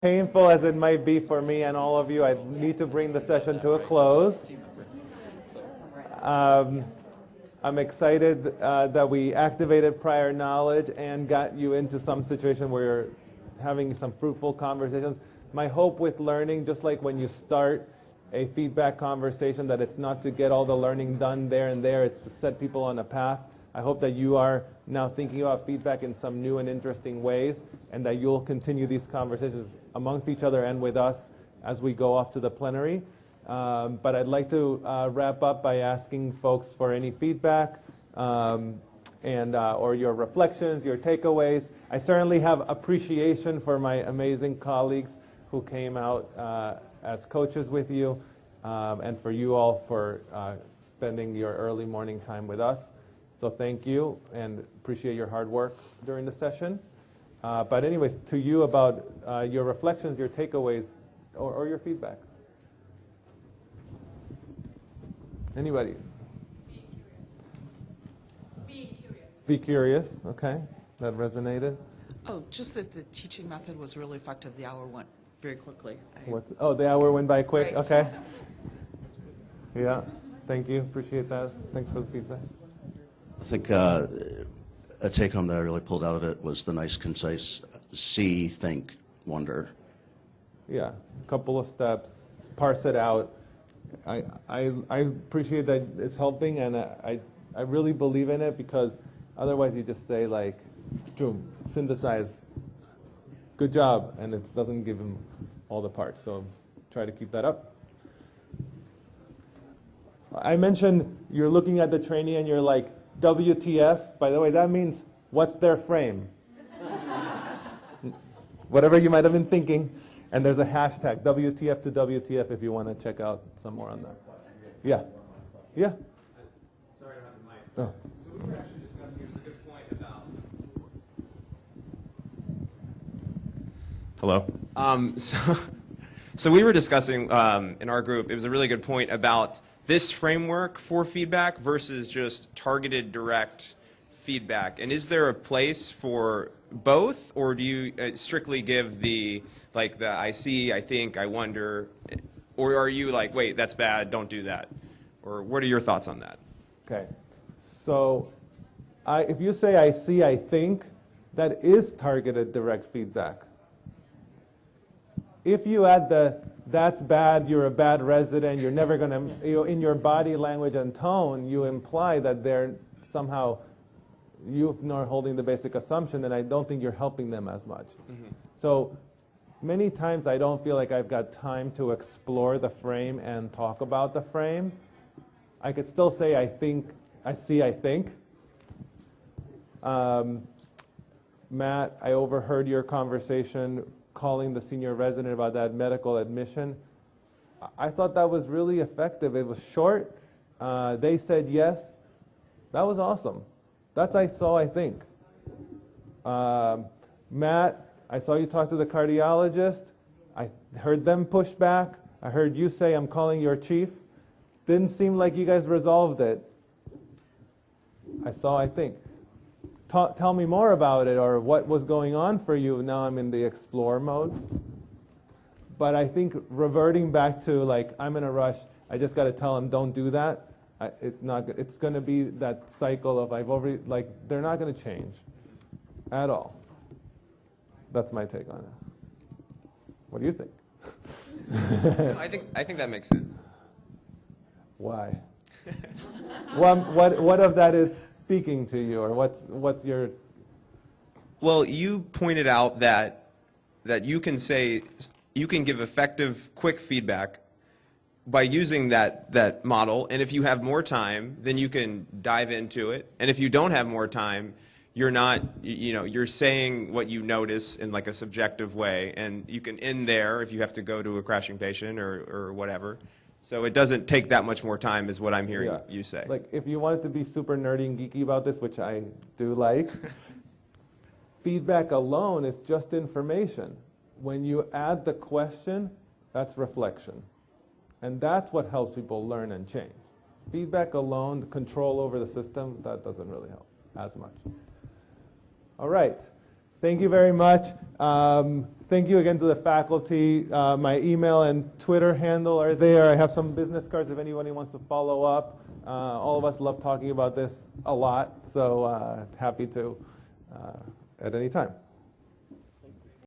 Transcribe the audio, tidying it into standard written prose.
Painful as it might be for me and all of you, I need to bring the session to a close. I'm excited that we activated prior knowledge and got you into some situation where you're having some fruitful conversations. My hope with learning, just like when you start a feedback conversation, that it's not to get all the learning done there and there, it's to set people on a path. I hope that you are now thinking about feedback in some new and interesting ways, and that you'll continue these conversations amongst each other and with us as we go off to the plenary. But I'd like to wrap up by asking folks for any feedback or your reflections, your takeaways. I certainly have appreciation for my amazing colleagues who came out as coaches with you, and for you all for spending your early morning time with us. So thank you, and appreciate your hard work during the session. But anyways, to you about your reflections, your takeaways, or your feedback. Anybody? Being curious. Be curious, okay. That resonated. Oh, just that the teaching method was really effective. The hour went very quickly. The hour went by quick, Right. okay. Yeah, thank you, appreciate that. Thanks for the feedback. I think a take-home that I really pulled out of it was the nice, concise see, think, wonder. Yeah, a couple of steps, parse it out. I appreciate that it's helping, and I really believe in it, because otherwise you just say like, boom, synthesize, good job, and it doesn't give them all the parts. So try to keep that up. I mentioned you're looking at the trainee and you're like, WTF, by the way, that means what's their frame? Whatever you might have been thinking. And there's a hashtag, WTF to WTF, if you want to check out some more on that. Yeah. Yeah. Sorry, I don't have the mic. Oh. So we were actually discussing, it was a good point about... Hello? So we were discussing in our group, it was a really good point about this framework for feedback versus just targeted direct feedback. And is there a place for both, or do you strictly give the I see, I think, I wonder, or are you like, wait, that's bad, don't do that? Or what are your thoughts on that? Okay. So if you say I see, I think, that is targeted direct feedback. If you add the that's bad, you're a bad resident, you're never going to, in your body language and tone, you imply that they're somehow, you're not holding the basic assumption, and I don't think you're helping them as much. Mm-hmm. So many times I don't feel like I've got time to explore the frame and talk about the frame. I could still say I think, I see, I think. Matt, I overheard your conversation calling the senior resident about that medical admission. I thought that was really effective. It was short. They said yes. That was awesome. That's I saw, I think. Matt, I saw you talk to the cardiologist. I heard them push back. I heard you say, I'm calling your chief. Didn't seem like you guys resolved it. I saw, I think. Tell me more about it, or what was going on for you. Now I'm in the explore mode. But I think reverting back to like, I'm in a rush, I just got to tell them don't do that. It's going to be that cycle of they're not going to change at all. That's my take on it. What do you think? No, I think that makes sense. Why? What of that is speaking to you, or what's your? Well, you pointed out that you can give effective, quick feedback by using that model, and if you have more time, then you can dive into it. And if you don't have more time, you're not, you're saying what you notice in like a subjective way, and you can end there if you have to go to a crashing patient or whatever. So it doesn't take that much more time, is what I'm hearing you say. Like, if you wanted to be super nerdy and geeky about this, which I do like, feedback alone is just information. When you add the question, that's reflection. And that's what helps people learn and change. Feedback alone, control over the system, that doesn't really help as much. All right. Thank you very much. Thank you again to the faculty. My email and Twitter handle are there. I have some business cards if anybody wants to follow up. All of us love talking about this a lot, so happy to at any time.